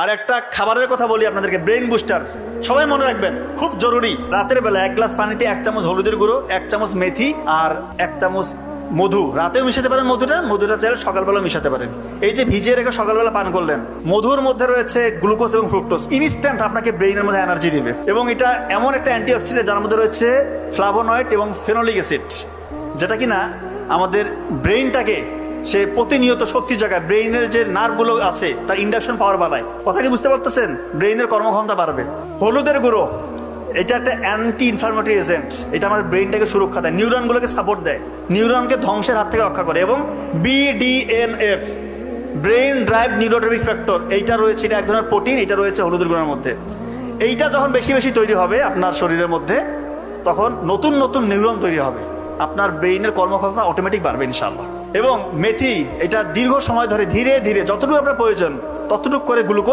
আর একটা খাবারের কথা বলি আপনাদেরকে, ব্রেইন বুস্টার। সবাই মনে রাখবেন, খুব জরুরি। রাতের বেলা 1 গ্লাস পানিতে 1 চামচ হলুদের গুঁড়ো, 1 চামচ মেথি আর 1 চামচ মধু। রাতেও মিশাতে পারেন মধুটা চাইলে সকালবেলা মিশাতে পারেন। এই যে ভিজিয়ে রেখে সকালবেলা পান করলেন, মধুর মধ্যে রয়েছে গ্লুকোজ এবং ফ্রুক্টোজ, ইনস্ট্যান্ট আপনাকে ব্রেইনের মধ্যে এনার্জি দিবে। এবং এটা এমন একটা অ্যান্টিঅক্সিডেন্ট যার মধ্যে রয়েছে ফ্লাভোনয়েড এবং ফেনোলিক অ্যাসিড, যেটা কিনা আমাদের ব্রেইনটাকে সে প্রতিনিয়ত শক্তি জায়গায়, ব্রেইনের যে নার্ভগুলো আছে তার ইন্ডাকশন পাওয়ার বাড়ায়। কথা কি বুঝতে পারতেছেন? ব্রেইনের কর্মক্ষমতা বাড়বে। হলুদের গুঁড়ো, এটা একটা অ্যান্টি ইনফ্লামেটরি এজেন্ট, এটা আমাদের ব্রেইনটাকে সুরক্ষা দেয়, নিউরনগুলোকে সাপোর্ট দেয়, নিউরনকে ধ্বংসের হাত থেকে রক্ষা করে। এবং BDNF, brain drive neurotrophic factor, এইটা রয়েছে, এটা এক ধরনের প্রোটিন, এটা রয়েছে হলুদের গুঁড়োর মধ্যে। এইটা যখন বেশি বেশি তৈরি হবে আপনার শরীরের মধ্যে, তখন নতুন নতুন নিউরন তৈরি হবে, আপনার ব্রেইনের কর্মক্ষমতা অটোমেটিক বাড়বে ইনশাআল্লাহ। এবং মেথি, এটা দীর্ঘ সময় ধরে ধীরে ধীরে যতটুকু আপনার প্রয়োজন ততটুকু করে গ্লুকোজ